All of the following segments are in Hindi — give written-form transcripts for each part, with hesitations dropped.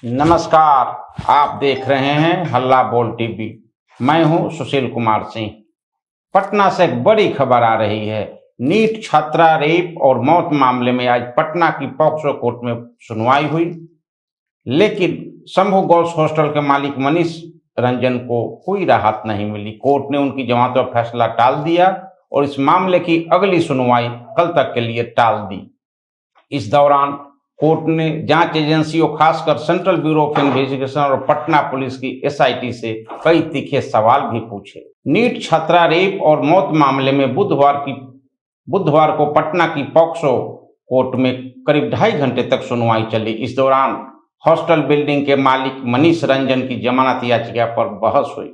नमस्कार, आप देख रहे हैं हल्ला बोल टीवी। मैं हूं सुशील कुमार सिंह। पटना से एक बड़ी खबर आ रही है। नीट छात्रा रेप और मौत मामले में आज पटना की पॉक्सो कोर्ट में सुनवाई हुई, लेकिन शंभू गर्ल्स हॉस्टल के मालिक मनीष रंजन को कोई राहत नहीं मिली। कोर्ट ने उनकी जमानत पर फैसला टाल दिया और इस मामले की अगली सुनवाई कल तक के लिए टाल दी। इस दौरान कोर्ट ने जांच एजेंसियों, खासकर सेंट्रल ब्यूरो ऑफ इन्वेस्टिगेशन और पटना पुलिस की एसआईटी से कई तीखे सवाल भी पूछे। नीट छात्रा रेप और मौत मामले में बुधवार को पटना की पॉक्सो कोर्ट में करीब 2.5 घंटे तक सुनवाई चली। इस दौरान हॉस्टल बिल्डिंग के मालिक मनीष रंजन की जमानत याचिका पर बहस हुई।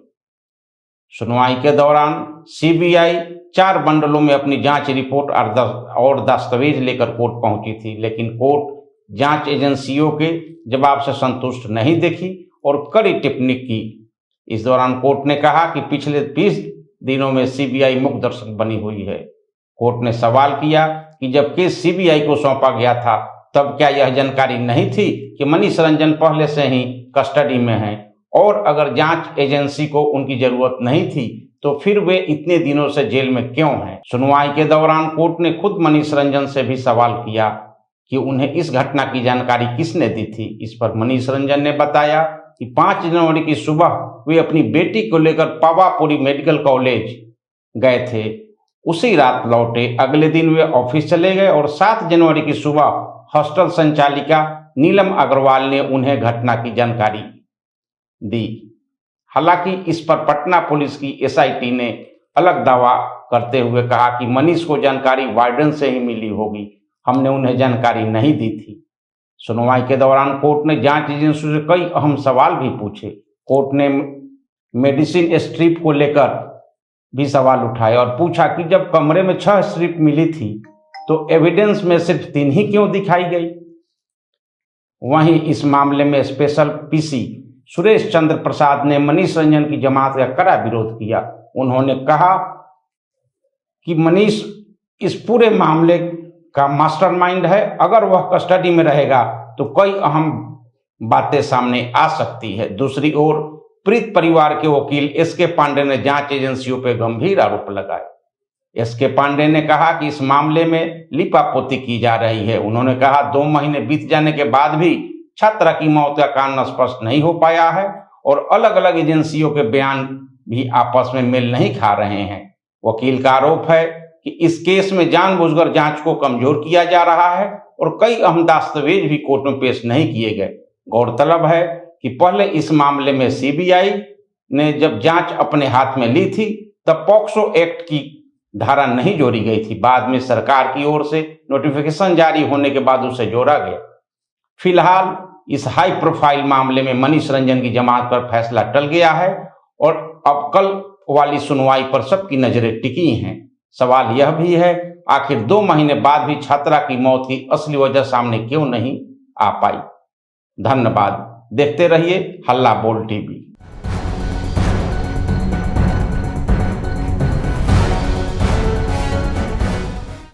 सुनवाई के दौरान सीबीआई 4 बंडलों में अपनी जांच रिपोर्ट और दस्तावेज लेकर कोर्ट पहुंची थी, लेकिन कोर्ट जांच एजेंसियों के जवाब से संतुष्ट नहीं दिखी और कड़ी टिप्पणी की। इस दौरान कोर्ट ने कहा कि पिछले 20 दिनों में सीबीआई मूक दर्शक बनी हुई है। कोर्ट ने सवाल किया कि जब केस सीबीआई को सौंपा गया था तब क्या यह जानकारी नहीं थी कि मनीष रंजन पहले से ही कस्टडी में हैं, और अगर जांच एजेंसी को उनकी जरूरत नहीं थी तो फिर वे इतने दिनों से जेल में क्यों हैं। सुनवाई के दौरान कोर्ट ने खुद मनीष रंजन से भी सवाल किया कि उन्हें इस घटना की जानकारी किसने दी थी। इस पर मनीष रंजन ने बताया कि 5 जनवरी की सुबह वे अपनी बेटी को लेकर पावापुरी मेडिकल कॉलेज गए थे। उसी रात लौटे। अगले दिन वे ऑफिस चले गए और 7 जनवरी की सुबह हॉस्टल संचालिका नीलम अग्रवाल ने उन्हें घटना की जानकारी दी। हालांकि इस पर पटना पुलिस की एसआईटी ने अलग दावा करते हुए कहा कि मनीष को जानकारी वार्डन से ही मिली होगी, हमने उन्हें जानकारी नहीं दी थी। सुनवाई के दौरान कोर्ट ने जांच एजेंसियों से कई अहम सवाल भी पूछे। कोर्ट ने मेडिसिन स्ट्रिप को लेकर भी सवाल उठाए और पूछा कि जब कमरे में 6 स्ट्रिप मिली थी तो एविडेंस में सिर्फ 3 ही क्यों दिखाई गई। वहीं इस मामले में स्पेशल पीसी सुरेश चंद्र प्रसाद ने मनीष रंजन की जमानत का कड़ा विरोध किया। उन्होंने कहा कि मनीष इस पूरे मामले का मास्टरमाइंड है। अगर वह कस्टडी में रहेगा तो कई अहम बातें सामने आ सकती है। दूसरी ओर पीड़ित परिवार के वकील एसके पांडे ने जांच एजेंसियों पर गंभीर आरोप लगाए। एसके पांडे ने कहा कि इस मामले में लिपापोती की जा रही है। उन्होंने कहा 2 महीने बीत जाने के बाद भी छात्रा की मौत का कारण स्पष्ट नहीं हो पाया है और अलग अलग एजेंसियों के बयान भी आपस में मेल नहीं खा रहे हैं। वकील का आरोप है कि इस केस में जानबूझकर जांच को कमजोर किया जा रहा है और कई अहम दस्तावेज भी कोर्ट में पेश नहीं किए गए। गौरतलब है कि पहले इस मामले में सीबीआई ने जब जांच अपने हाथ में ली थी तब पॉक्सो एक्ट की धारा नहीं जोड़ी गई थी। बाद में सरकार की ओर से नोटिफिकेशन जारी होने के बाद उसे जोड़ा गया। फिलहाल इस हाई प्रोफाइल मामले में मनीष रंजन की जमानत पर फैसला टल गया है और अब कल वाली सुनवाई पर सबकी नजरें टिकी हैं। सवाल यह भी है, आखिर 2 महीने बाद भी छात्रा की मौत की असली वजह सामने क्यों नहीं आ पाई। धन्यवाद। देखते रहिए हल्ला बोल टीवी।